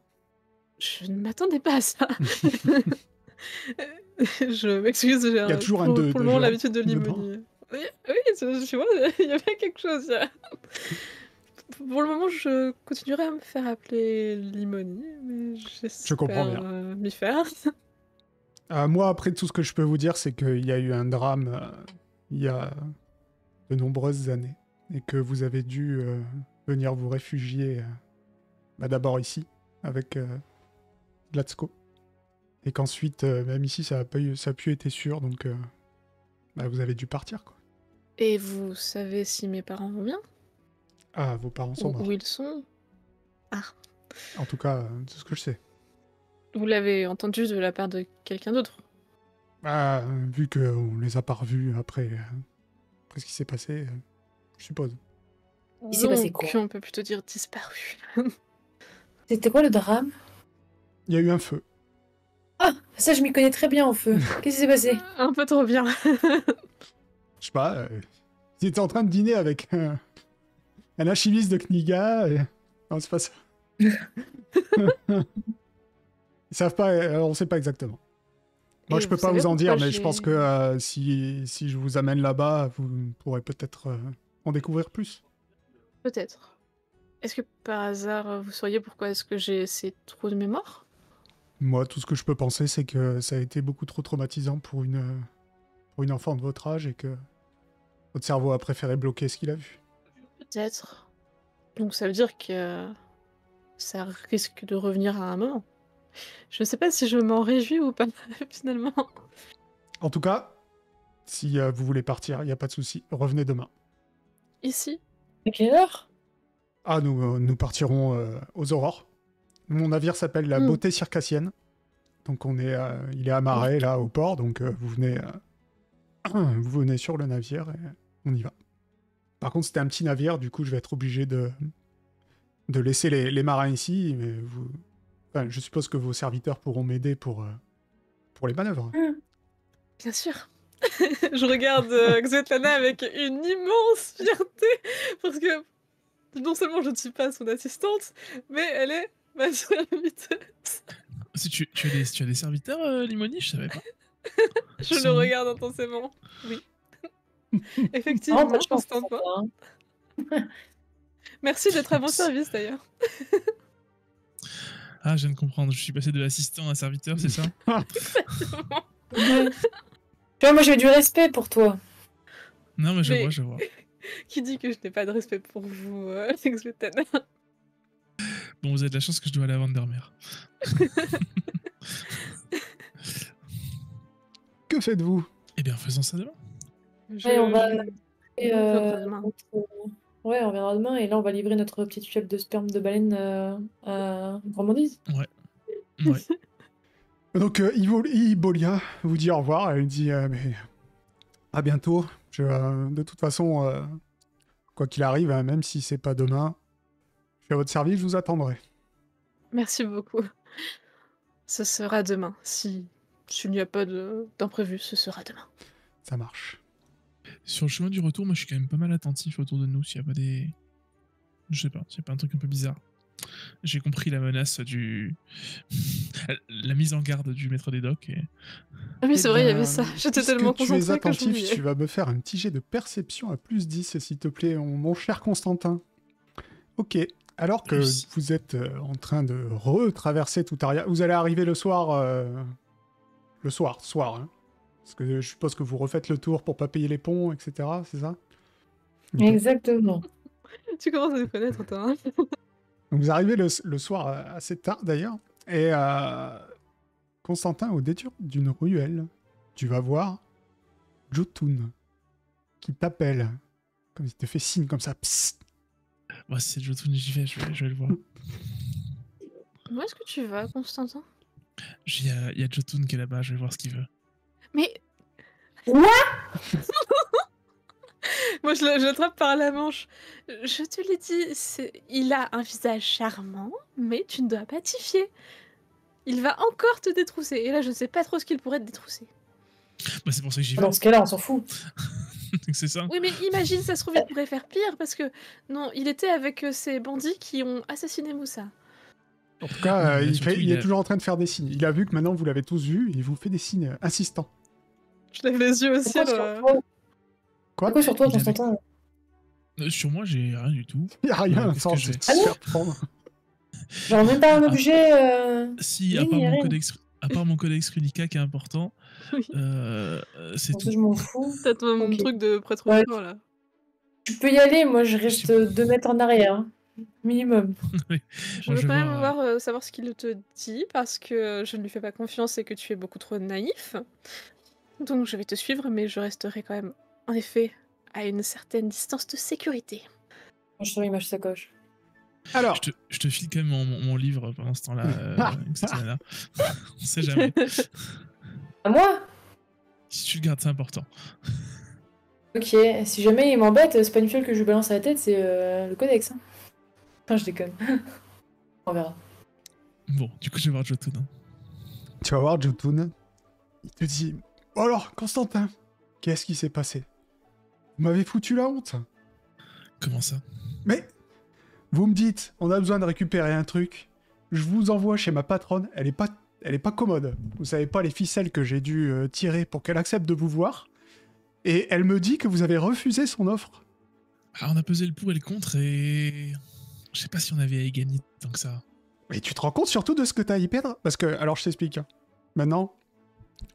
Je ne m'attendais pas à ça. Je m'excuse, j'ai y a toujours un pour, de- pour de le moment genre l'habitude de dedans. l'imonie. Oui, tu vois, il y avait quelque chose. Pour le moment, je continuerai à me faire appeler Limonie, mais Je comprends j'espère bien. m'y faire. Moi, après, tout ce que je peux vous dire, c'est qu'il y a eu un drame il y a de nombreuses années et que vous avez dû venir vous réfugier d'abord ici, avec Glatsko. Et qu'ensuite, même ici, ça a pu être sûr, donc vous avez dû partir, quoi. Et vous savez si mes parents vont bien? Ah, vos parents sont morts. Où ils sont? En tout cas, c'est ce que je sais. Vous l'avez entendu de la part de quelqu'un d'autre? Vu qu'on les a pas revus après ce qui s'est passé, je suppose. Il s'est passé Donc, quoi? on peut plutôt dire disparu. C'était quoi le drame? Il y a eu un feu. Ah, ça je m'y connais très bien en feu. Qu'est-ce qui s'est passé? Un peu trop bien. Je sais pas, ils étaient en train de dîner avec un alchimiste de Kniga. Non, c'est pas ça. Ils savent pas, on sait pas exactement. Moi, Et je peux pas savez vous en dire, pourquoi mais je pense que si je vous amène là-bas, vous pourrez peut-être en découvrir plus. Peut-être. Est-ce que par hasard, vous sauriez pourquoi est-ce que j'ai ces trous de mémoire? Moi, tout ce que je peux penser, c'est que ça a été beaucoup trop traumatisant pour une enfant de votre âge et que votre cerveau a préféré bloquer ce qu'il a vu. Peut-être. Donc ça veut dire que ça risque de revenir à un moment. Je ne sais pas si je m'en réjouis ou pas, finalement. En tout cas, si vous voulez partir, il n'y a pas de souci. Revenez demain. Ici? À quelle heure? Ah, nous partirons aux aurores. Mon navire s'appelle la Beauté Circassienne. Donc il est amarré là au port, donc vous venez sur le navire et on y va. Par contre, c'était un petit navire, du coup, je vais être obligé de laisser les marins ici, mais enfin, je suppose que vos serviteurs pourront m'aider pour les manœuvres. Bien sûr. Je regarde Svetlana avec une immense fierté parce que non seulement je ne suis pas son assistante, mais elle est ma serviteuse. Si tu as des serviteurs, Limoni, je savais pas. Je le Sans- regarde intensément. Oui. Non, Effectivement, t'as de chance, Constantin. hein. Merci d'être à bon service d'ailleurs. Ah, je viens de comprendre, je suis passé de assistant à serviteur, c'est ça? Tu vois, moi j'ai du respect pour toi. Non, mais je Mais- vois. Qui dit que je n'ai pas de respect pour vous, Svetlana? Bon, vous avez de la chance que je dois aller à Vandermeer. Que faites-vous? Eh bien, faisons ça demain. Ouais, on va- Et, viendra demain. Ouais, on viendra demain et là on va livrer notre petite fiole de sperme de baleine à Gourmandise. Ouais. Donc, Ibolia vous dit au revoir. Elle dit mais à bientôt. De toute façon, quoi qu'il arrive, hein, même si c'est pas demain, je suis à votre service, je vous attendrai. Merci beaucoup. Ce sera demain. S'il n'y a pas d'imprévu, ce sera demain. Ça marche. Sur le chemin du retour, moi, je suis quand même pas mal attentif autour de nous, s'il y a pas des... Je sais pas, s'il y a pas un truc un peu bizarre. J'ai compris la menace du... la mise en garde du maître des docks, et... Ah oui, c'est Eh vrai, il y bien, avait ça. J'étais puisque tellement tu es concentrée que attentif, j'oubliais. tu vas me faire un petit jet de perception à +10, s'il te plaît, mon cher Constantin. Ok. Alors que Réussi. vous êtes en train de retraverser tout Aria, vous allez arriver le soir, hein. Parce que je suppose que vous refaites le tour pour pas payer les ponts, etc. C'est ça? Ok. Exactement. Tu commences à nous connaître, toi. Hein. Donc vous arrivez le soir assez tard d'ailleurs, et Constantin, au détour d'une ruelle, tu vas voir Jotun qui t'appelle, comme il te fait signe comme ça. Psst. Bah, si c'est Jotun, j'y vais, je vais le voir. Où est-ce que tu vas, Constantin? Il y a Jotun qui est là-bas, je vais voir ce qu'il veut. Mais... What? Moi, je l'attrape par la manche. Je te l'ai dit, il a un visage charmant, mais tu ne dois pas t'y fier. Il va encore te détrousser. Et là, je ne sais pas trop ce qu'il pourrait te détrousser. Bah, c'est pour ça que j'y vais. Dans ce cas-là, on s'en fout. C'est ça. Oui, mais imagine, ça se trouve, il pourrait faire pire, parce que... Non, il était avec ces bandits qui ont assassiné Moussa. En tout cas, Mais surtout, il est toujours en train de faire des signes. Il a vu que maintenant vous l'avez tous vu, et il vous fait des signes insistants. Je lève les yeux au Pourquoi ciel. sur toi, Quoi? Pourquoi sur toi, Il avait- Constantin? Sur moi, j'ai rien du tout. Il n'y a rien, Qu'est-ce sans que se j'ai faire prendre. Genre même pas un objet. Si, Oui, à part, y a rien. à part mon codex Runica qui est important, Oui. c'est Pour ça, tout. je m'en fous. T'as ton Ok. truc de prêtre Ouais. mort, là. Tu peux y aller, moi je reste 2 mètres en arrière. Hein. Minimum. Je Moi, veux je quand vais même voir, savoir ce qu'il te dit, parce que je ne lui fais pas confiance et que tu es beaucoup trop naïf. Donc je vais te suivre, mais je resterai quand même, en effet, à une certaine distance de sécurité. Moi, je surveille ma sacoche. Alors, je te file quand même mon livre pendant ce temps-là, Xtiana. On sait jamais. À moi? Si tu le gardes, c'est important. Ok, si jamais il m'embête, c'est pas une fiole que je lui balance à la tête, c'est le codex. Hein. Enfin, je déconne. On verra. Bon, du coup, je vais voir Jotun. Hein. tu vas voir Jotun. Il te dit oh alors, Constantin, qu'est-ce qui s'est passé? Vous m'avez foutu la honte. Comment ça? Mais vous me dites, on a besoin de récupérer un truc. Je vous envoie chez ma patronne. Elle est pas commode. Vous savez pas les ficelles que j'ai dû tirer pour qu'elle accepte de vous voir. Et elle me dit que vous avez refusé son offre. Ah, on a pesé le pour et le contre et... Je sais pas si on avait à y gagner tant que ça. Mais tu te rends compte surtout de ce que t'as à y perdre? Parce que, alors je t'explique. Maintenant,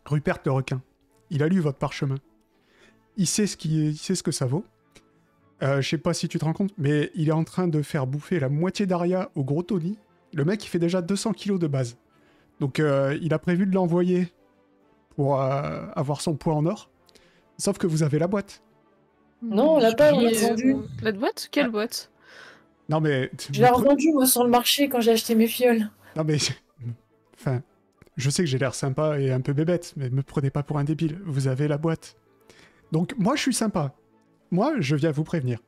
Rupert le requin, il a lu votre parchemin. Il sait ce que ça vaut. Je sais pas si tu te rends compte, mais il est en train de faire bouffer la moitié d'Aria au gros Tony. Le mec, il fait déjà 200 kilos de base. Donc, il a prévu de l'envoyer pour avoir son poids en or. Sauf que vous avez la boîte. Non, on l'a pas, on l'a Qui, vendu. La boîte? Quelle boîte? Non, mais... Je l'ai revendu, moi, sur le marché quand j'ai acheté mes fioles. Non, mais... Enfin... je sais que j'ai l'air sympa et un peu bébête, mais me prenez pas pour un débile. Vous avez la boîte. Donc, moi, je suis sympa. Moi, je viens vous prévenir.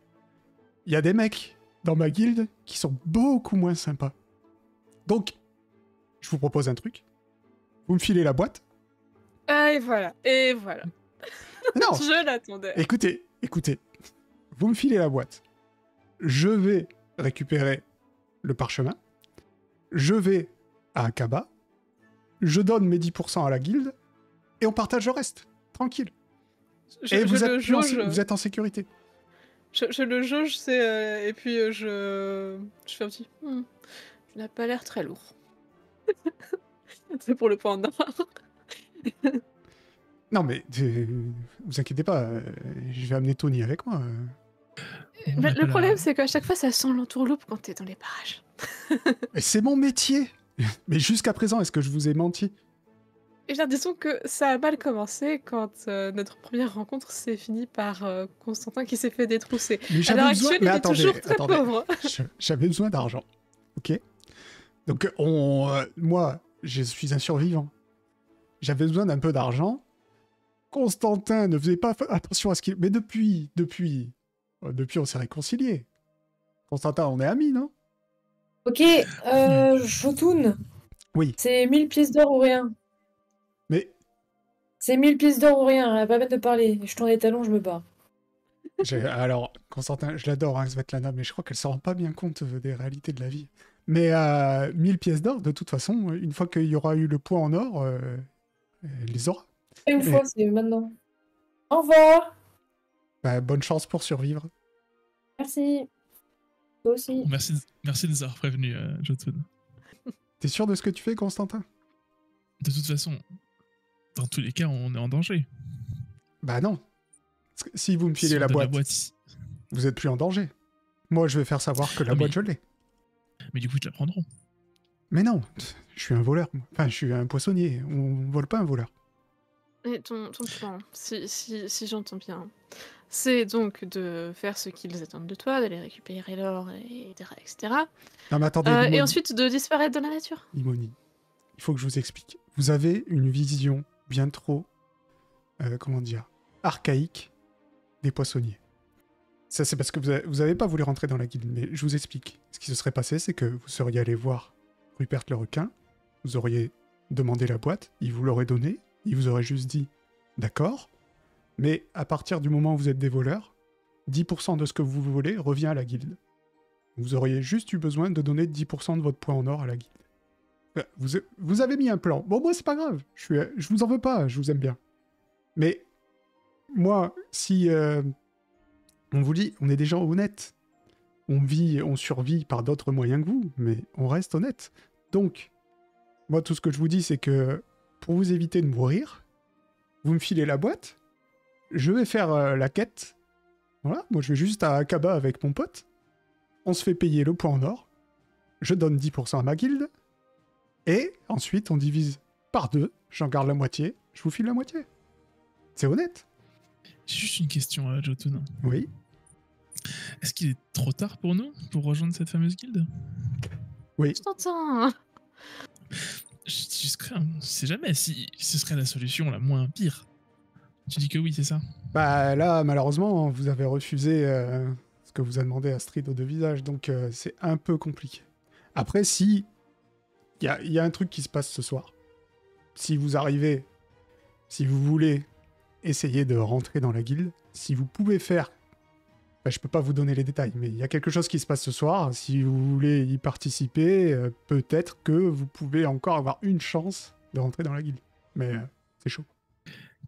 Il y a des mecs dans ma guilde qui sont beaucoup moins sympas. Donc, je vous propose un truc. Vous me filez la boîte. Ah, et voilà. Et voilà. Non, Je l'attendais. écoutez. Vous me filez la boîte. Je vais récupérer le parchemin. Je vais à Akaba. Je donne mes 10% à la guilde. Et on partage le reste. Tranquille. Et vous êtes en sécurité. Je le jauge, et puis je fais un petit. Tu n'as pas l'air très lourd. C'est pour le point d'or. Non mais, vous inquiétez pas, je vais amener Tony avec moi. Mais le problème, c'est qu'à chaque fois, ça sent l'entourloupe quand t'es dans les parages. Et c'est mon métier. Mais jusqu'à présent, est-ce que je vous ai menti? Et bien, disons que ça a mal commencé quand notre première rencontre s'est finie par Constantin qui s'est fait détrousser. Mais À l'heure besoin... actuelle, il est toujours très pauvre. J'avais besoin d'argent, ok? Donc, moi, je suis un survivant. J'avais besoin d'un peu d'argent. Constantin ne faisait pas attention à ce qu'il... Mais depuis, on s'est réconciliés. Constantin, on est amis, non? Ok, Jotun. Oui. C'est 1000 pièces d'or ou rien. Mais... C'est 1000 pièces d'or ou rien, pas peine de parler. Je tourne les talons, je me barre. Alors, Constantin, je l'adore, hein, Svetlana, mais je crois qu'elle se rend pas bien compte des réalités de la vie. Mais 1000 pièces d'or, de toute façon, une fois qu'il y aura eu le poids en or, elle les aura. Une fois, c'est maintenant. Au revoir. Bah, bonne chance pour survivre. Merci. Toi aussi. Merci de nous avoir prévenus, Jotun. T'es sûr de ce que tu fais, Constantin? De toute façon, dans tous les cas, on est en danger. Bah non. Parce que si vous me filez Si on la donne boîte, ici. vous êtes plus en danger. Moi, je vais faire savoir que la boîte, je l'ai. Mais du coup, ils te la prendront. Mais non, je suis un voleur. Enfin, je suis un poissonnier. On vole pas un voleur. Et ton plan, si j'entends bien, c'est donc de faire ce qu'ils attendent de toi, d'aller récupérer l'or, etc. Non, mais attendez, Et Limoni, ensuite de disparaître dans la nature. Limoni, il faut que je vous explique. Vous avez une vision bien trop, comment dire, archaïque des poissonniers. Ça, c'est parce que vous avez pas voulu rentrer dans la guilde, mais je vous explique. Ce qui se serait passé, c'est que vous seriez allé voir Rupert le requin, vous auriez demandé la boîte, il vous l'aurait donnée, il vous aurait juste dit « D'accord », mais à partir du moment où vous êtes des voleurs, 10% de ce que vous volez revient à la guilde. Vous auriez juste eu besoin de donner 10% de votre poids en or à la guilde. Vous avez mis un plan. Bon, moi, c'est pas grave. Je vous en veux pas, je vous aime bien. Mais moi, si... on vous dit, on est des gens honnêtes. On survit par d'autres moyens que vous, mais on reste honnête. Donc, moi, tout ce que je vous dis, c'est que pour vous éviter de mourir, vous me filez la boîte, je vais faire la quête. Voilà, moi je vais juste à Akaba avec mon pote. On se fait payer le poids en or. Je donne 10% à ma guilde. Et ensuite, on divise par 2. J'en garde la moitié. Je vous file la moitié. C'est honnête. J'ai juste une question, Jotun. Oui. Est-ce qu'il est trop tard pour nous pour rejoindre cette fameuse guilde? Oui. Je t'entends. On sait jamais si ce serait la solution la moins pire. Tu dis que oui, c'est ça? Bah là, malheureusement, vous avez refusé ce que vous a demandé Astrid aux deux visages, donc c'est un peu compliqué. Après, si il y a un truc qui se passe ce soir, si vous arrivez, si vous voulez essayer de rentrer dans la guilde, si vous pouvez faire... Bah, je peux pas vous donner les détails, mais il y a quelque chose qui se passe ce soir. Si vous voulez y participer, peut-être que vous pouvez encore avoir une chance de rentrer dans la guilde. Mais c'est chaud.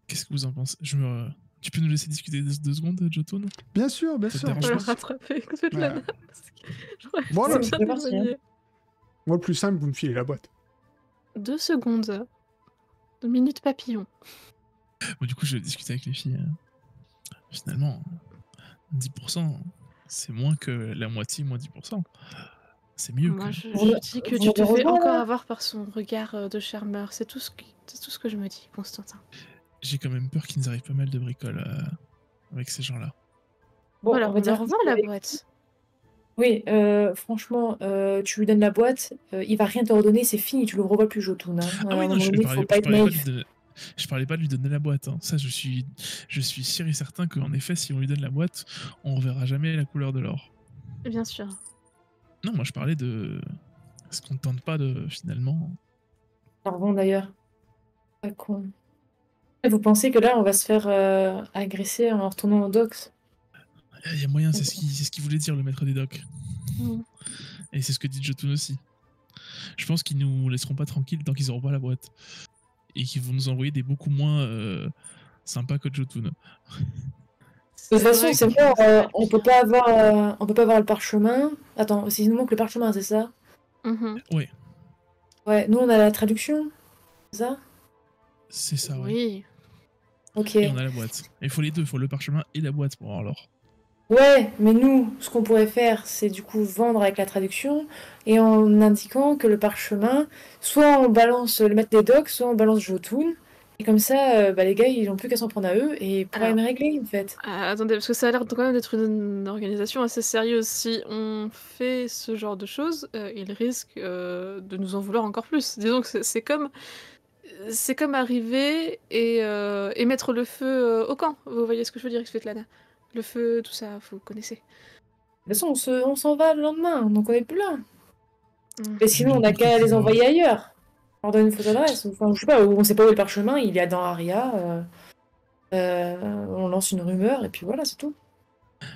Qu'est-ce que vous en pensez? Tu peux nous laisser discuter 2 secondes, Jotun? Bien sûr, bien Ça te sûr. dérange Je vais pas? le rattraper. Svetlana, parce que je crois que Voilà. c'est C'est bien parti, éloigné. Moi, le plus simple, vous me filez la boîte. 2 secondes. 2 minutes papillon. Bon, du coup, je vais discuter avec les filles. Finalement, 10%, c'est moins que la moitié, moins 10%. C'est mieux Moi, que... je Vous- dis que vous tu te me fais rejoignez, encore là avoir par son regard de charmeur. C'est tout ce que je me dis, Constantin. J'ai quand même peur qu'il nous arrive pas mal de bricoles avec ces gens-là. Bon, Voilà, on va dire on leur vend la boîte. Oui, franchement, tu lui donnes la boîte, il va rien te redonner, c'est fini, tu le revois plus, Jotun, hein. Ah À oui, un non, moment donné, faut pas je être parlais pas de lui naïf. donner... Je parlais pas de lui donner la boîte. Hein. Ça, je suis sûr et certain qu'en effet, si on lui donne la boîte, on verra jamais la couleur de l'or. Bien sûr. Non, moi je parlais de... Est-ce qu'on ne tente pas de, finalement... Pardon d'ailleurs, pas con. Et vous pensez que là, on va se faire agresser en retournant au docks? Il y a moyen, c'est ce qu'il voulait dire, le maître des docks. Mm. Et c'est ce que dit Jotun aussi. Je pense qu'ils nous laisseront pas tranquilles tant qu'ils auront pas la boîte. Et qu'ils vont nous envoyer des beaucoup moins sympas que Jotun. De toute façon, c'est mort, on peut pas avoir le parchemin. Attends, il nous manque le parchemin, c'est ça? Mhm. Ouais, Ouais, nous on a la traduction, c'est ça? c'est ça, ouais. Oui. Ok. Et on a la boîte. Il faut les deux, il faut le parchemin et la boîte pour avoir l'or. Ouais, mais nous, ce qu'on pourrait faire, c'est du coup vendre avec la traduction et en indiquant que le parchemin, soit on balance le maître des docks, soit on balance Jotun. Et comme ça, les gars, ils n'ont plus qu'à s'en prendre à eux et ils pourraient Alors. me régler, en fait. Attendez, parce que ça a l'air quand même d'être une organisation assez sérieuse. Si on fait ce genre de choses, ils risquent de nous en vouloir encore plus. Disons que c'est comme arriver et mettre le feu au camp. Vous voyez ce que je veux dire, Svetlana? Le feu, tout ça, vous connaissez. De toute façon, on s'en va le lendemain, donc on n'est plus là. Mm. Et sinon, on n'a qu'à les envoyer ailleurs. On leur donne une fausse adresse. Enfin, je sais pas, on sait pas où est le parchemin, il est dans Aria. On lance une rumeur et puis voilà, c'est tout.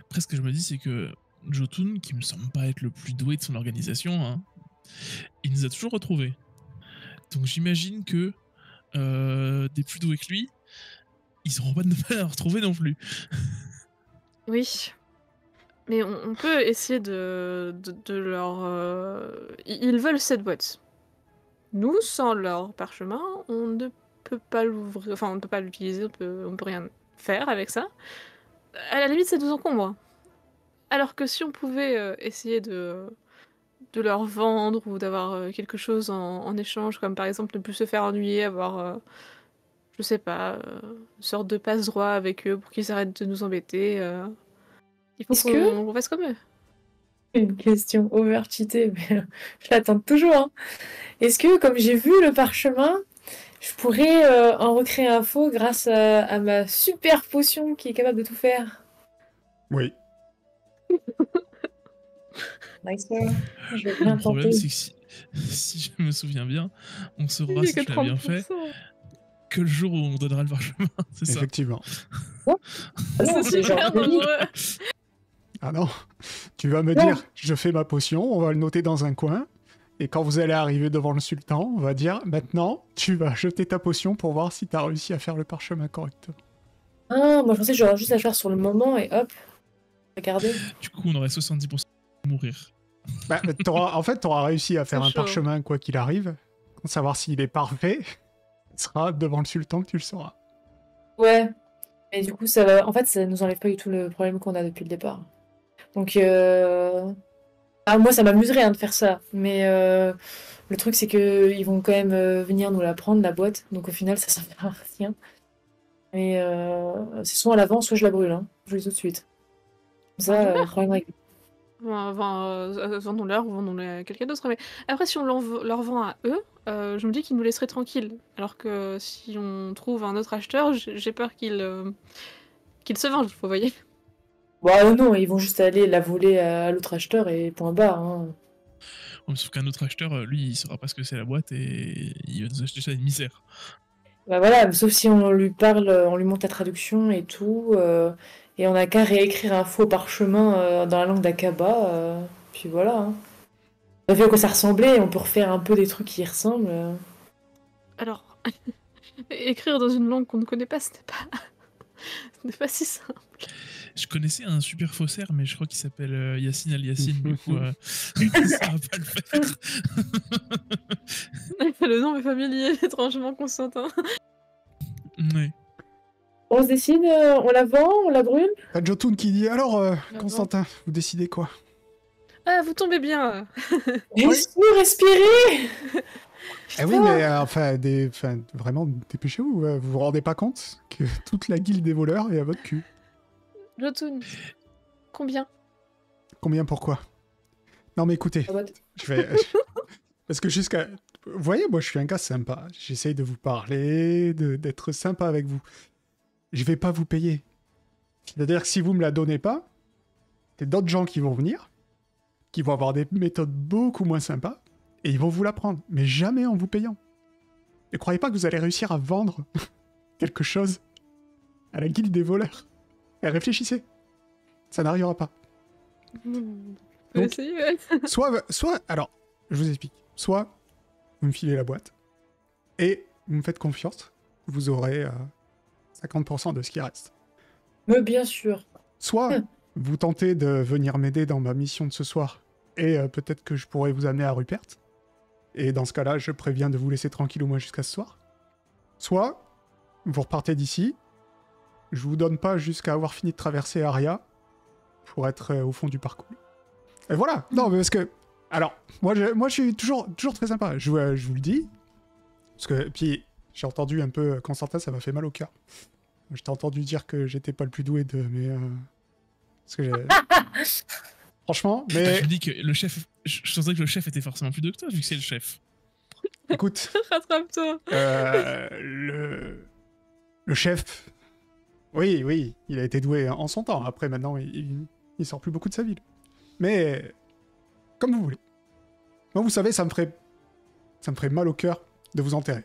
Après, ce que je me dis, c'est que Jotun, qui me semble pas être le plus doué de son organisation, hein, il nous a toujours retrouvés. Donc j'imagine que des plus doués que lui, ils n'auront pas de mal à retrouver non plus. Oui. Mais on peut essayer de leur... Ils veulent cette boîte. Nous, sans leur parchemin, on ne peut pas l'ouvrir, enfin on ne peut pas l'utiliser, on peut rien faire avec ça. À la limite, ça nous encombre. Alors que si on pouvait essayer de leur vendre ou d'avoir quelque chose en échange, comme par exemple ne plus se faire ennuyer, avoir, je sais pas, une sorte de passe-droit avec eux pour qu'ils arrêtent de nous embêter. Il faut Est-ce que- qu'on fasse comme eux. Une question overcheatée, mais je l'attends toujours, hein. Est-ce que, comme j'ai vu le parchemin, je pourrais en recréer un faux grâce à ma super potion qui est capable de tout faire? Oui. Nice one. Je vais bien Le problème, tenter. c'est que si je me souviens bien, on saura Il y a si que tu l'as bien fait 30%. que le jour où on donnera le parchemin, c'est ça. Effectivement. Ah non, C'est genre super de vie. dangereux. Ah non, tu vas me Non. dire, je fais ma potion, on va le noter dans un coin, et quand vous allez arriver devant le sultan, on va dire, maintenant, tu vas jeter ta potion pour voir si tu as réussi à faire le parchemin correctement. Ah, moi je pensais que j'aurais juste à faire sur le moment et hop, regardez. Du coup, on aurait 70% de mourir. Bah, en fait, tu auras réussi à faire C'est un chaud. parchemin quoi qu'il arrive, pour savoir s'il est parfait, ce sera devant le sultan que tu le sauras. Ouais. Et du coup, en fait, ça nous enlève pas du tout le problème qu'on a depuis le départ. Donc, moi, ça m'amuserait, hein, de faire ça. Mais le truc, c'est que ils vont quand même venir nous la prendre, la boîte. Donc, au final, ça servira à rien. Mais c'est soit à l'avant, soit je la brûle, hein. Je vous le dis tout de suite. Comme ça, problème réglé. Vendons-leur ou vendons-les à quelqu'un d'autre. Mais après, si on leur vend à eux, je me dis qu'ils nous laisseraient tranquilles. Alors que si on trouve un autre acheteur, j'ai peur qu'ils se vengent, vous voyez. Bon, non, ils vont juste aller la voler à l'autre acheteur et point barre, hein. Ouais, sauf qu'un autre acheteur, lui, il saura pas ce que c'est la boîte et il va nous acheter ça à une misère. Bah voilà, sauf si on lui parle, on lui montre la traduction et tout, et on n'a qu'à réécrire un faux parchemin dans la langue d'Akaba, puis voilà, hein. On a vu à quoi ça ressemblait, on peut refaire un peu des trucs qui y ressemblent. Alors, écrire dans une langue qu'on ne connaît pas, ce n'est pas si simple. Je connaissais un super faussaire, mais je crois qu'il s'appelle Yacine Al-Yacine, du coup, ça va pas le faire. Le nom est familier, étrangement, Constantin. Ouais. On se décide, on la vend, on la brûle? T'as Jotun qui dit, alors, D'accord. Constantin, vous décidez quoi? Ah, vous tombez bien. Laisse-nous respirer! Eh oui, mais vraiment, dépêchez-vous, vous vous rendez pas compte que toute la guilde des voleurs est à votre cul. Jotun, combien? Combien pourquoi? Non, mais écoutez, La boîte. je vais... Parce que jusqu'à... Vous voyez, moi, je suis un gars sympa. J'essaye de vous parler, d'être sympa avec vous. Je vais pas vous payer. C'est-à-dire que si vous me la donnez pas, c'est d'autres gens qui vont venir, qui vont avoir des méthodes beaucoup moins sympas, et ils vont vous la prendre. Mais jamais en vous payant. Ne croyez pas que vous allez réussir à vendre quelque chose à la guilde des voleurs. Et réfléchissez. Ça n'arrivera pas. On peut Donc- essayer, ouais. Soit, alors, je vous explique. Soit, vous me filez la boîte, et vous me faites confiance, vous aurez 50% de ce qui reste. Mais bien sûr. Soit, vous tentez de venir m'aider dans ma mission de ce soir, et peut-être que je pourrais vous amener à Rupert. Et dans ce cas-là, je préviens de vous laisser tranquille au moins jusqu'à ce soir. Soit, vous repartez d'ici, je vous donne pas jusqu'à avoir fini de traverser Aria, pour être au fond du parcours. Et voilà. Non, mais parce que... Alors, moi je suis toujours très sympa. Je vous le dis. Parce que, puis, j'ai entendu un peu Constantin, ça m'a fait mal au cœur. Je t'ai entendu dire que j'étais pas le plus doué de... Mais... parce que j'ai... Franchement, mais... Je me dis que le chef... Je pensais que le chef était forcément plus doué que toi, vu que c'est le chef. Écoute, Rattrape-toi. le chef... Oui, il a été doué en son temps. Après, maintenant, il sort plus beaucoup de sa ville. Mais... Comme vous voulez. Moi, vous savez, ça me ferait mal au cœur de vous enterrer.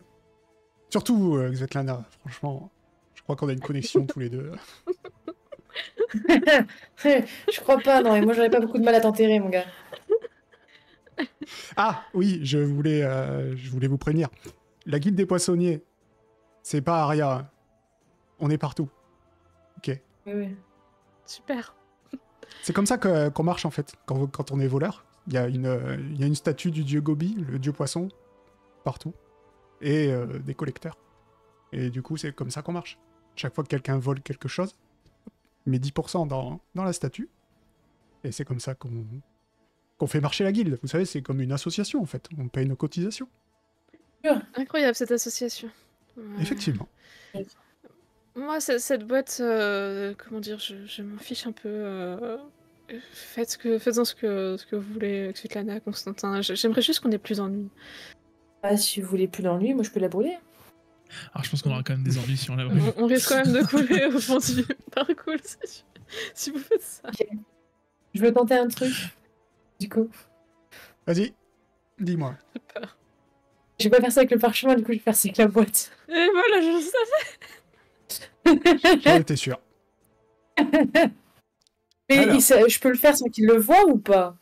Surtout, Svetlana, franchement, je crois qu'on a une connexion tous les deux. Je crois pas, non, et moi j'aurais pas beaucoup de mal à t'enterrer, mon gars. Ah, oui, je voulais vous prévenir. La guilde des poissonniers, c'est pas Aria. Hein. On est partout. Ok. Oui. Super. C'est comme ça qu'on marche, en fait, quand on est voleur. Il y a une statue du dieu Gobi, le dieu poisson, partout. Et des collecteurs. Et du coup, c'est comme ça qu'on marche. Chaque fois que quelqu'un vole quelque chose, il met 10% dans la statue. Et c'est comme ça qu'on fait marcher la guilde. Vous savez, c'est comme une association, en fait. On paye nos cotisations. Incroyable cette association. Ouais. Effectivement. Moi, cette boîte, comment dire, je m'en fiche un peu. Faites-en ce que vous voulez, Svetlana, Constantin. J'aimerais juste qu'on ait plus d'ennuis. Ah, si vous voulez plus d'ennui, moi je peux la brûler. Alors je pense qu'on aura quand même des ennuis si on la brûle. On risque quand même de couler au fond du parcours si vous faites ça. Je veux tenter un truc. Du coup, Vas-y, dis-moi. J'ai peur. je vais pas faire ça avec le parchemin, du coup je vais faire ça avec la boîte. Et voilà, je savais. J'en étais sûr. Mais Alors. je peux le faire sans qu'il le voie ou pas?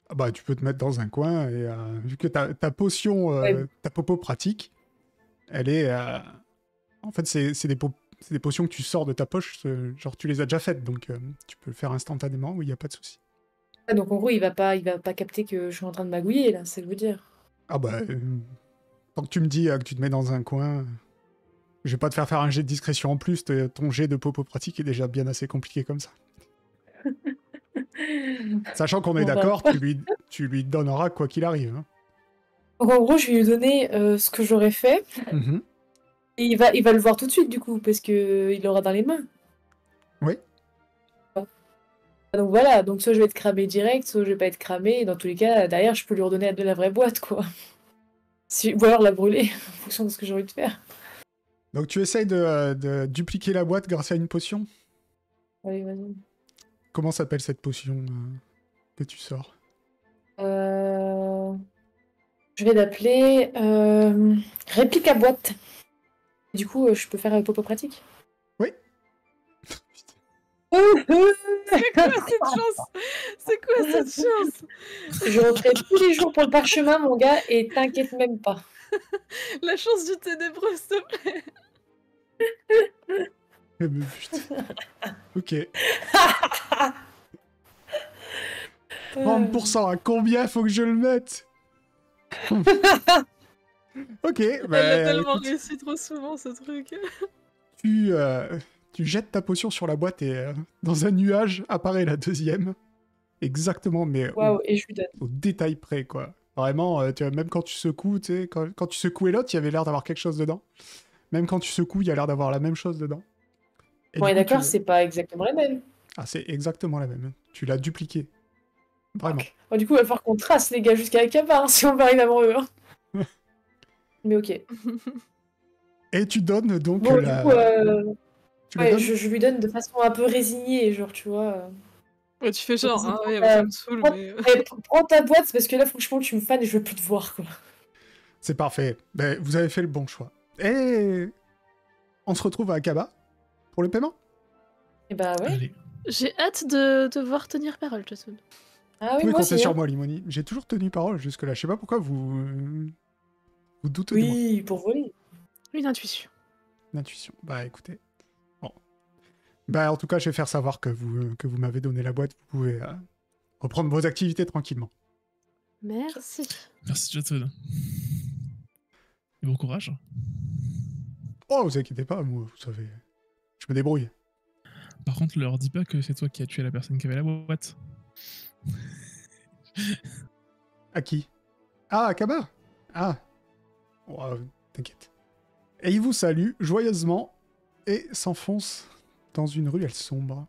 Ah bah, tu peux te mettre dans un coin et vu que ta potion, Ouais. ta popo pratique, elle est... En fait, c'est des potions que tu sors de ta poche, genre tu les as déjà faites, donc tu peux le faire instantanément, oui, il n'y a pas de souci. Ah, donc en gros, il va pas capter que je suis en train de magouiller, là, c'est ce que je veux dire. Ah bah, tant que tu me dis que tu te mets dans un coin, je vais pas te faire un jet de discrétion en plus, ton jet de popo pratique est déjà bien assez compliqué comme ça. Sachant qu'on est Bon, bah. d'accord, tu lui donneras quoi qu'il arrive. Hein. Donc en gros, je vais lui donner ce que j'aurais fait, Mhm. et il va le voir tout de suite, du coup, parce que il l'aura dans les mains. Oui. Donc voilà, donc soit je vais être cramé direct, soit je vais pas être cramé, et dans tous les cas, derrière, je peux lui redonner de la vraie boîte, quoi. Ou alors la brûler, en fonction de ce que j'ai envie de faire. Donc tu essayes de dupliquer la boîte grâce à une potion. Allez, vas-y. Comment s'appelle cette potion que tu sors? Je vais l'appeler réplique à boîte. Du coup, je peux faire popo pratique. Oui. C'est quoi cette chance? C'est quoi cette chance? Je referai tous les jours pour le parchemin, mon gars, et t'inquiète même pas. La chance du ténébreux, s'il te plaît. Mais putain. Ok. 30%, à combien faut que je le mette? Ok, Elle a tellement écoute, réussi trop souvent, ce truc. tu jettes ta potion sur la boîte et dans un nuage apparaît la deuxième. Exactement, mais Waouh, et je lui donne. au détail près, quoi. Vraiment, tu vois, même quand tu secoues, tu sais, quand tu secouais l'autre, il y avait l'air d'avoir quelque chose dedans. Même quand tu secoues, il y a l'air d'avoir la même chose dedans. Et Bon, du et coup, d'accord, c'est pas exactement la même. Ah, c'est exactement la même. Tu l'as dupliqué. Vraiment. Bon, du coup, il va falloir qu'on trace les gars jusqu'à Akaba, hein, si on veut arriver avant eux. Hein. Mais ok. Et tu donnes donc Bon, la... du coup, Tu la ouais, donnes je lui donne de façon un peu résignée, genre, tu vois. Ouais, tu fais genre, Vas-y, ah ouais, prends ça ta- me saoule, prends- mais. prends ta boîte, parce que là, franchement, tu me fans et je veux plus te voir, quoi. C'est parfait. Ben, vous avez fait le bon choix. Et on se retrouve à Akaba pour le paiement. Et bah ouais. Allez. J'ai hâte de devoir tenir parole, Jason. Ah Vous oui, pouvez moi compter aussi. sur Hein. moi, Limoni. J'ai toujours tenu parole jusque-là. Je sais pas pourquoi vous doutez de moi. Oui, pour voler. Une intuition. L'intuition. Bah écoutez. Bon. Bah en tout cas, je vais faire savoir que vous m'avez donné la boîte. Vous pouvez reprendre vos activités tranquillement. Merci. Merci, Jason. Et bon courage. Oh, vous inquiétez pas, moi, vous savez. Je me débrouille. Par contre, leur dis pas que c'est toi qui as tué la personne qui avait la boîte. À qui? Ah, Akaba. Ah. Oh, t'inquiète. Et il vous salue joyeusement et s'enfonce dans une ruelle sombre.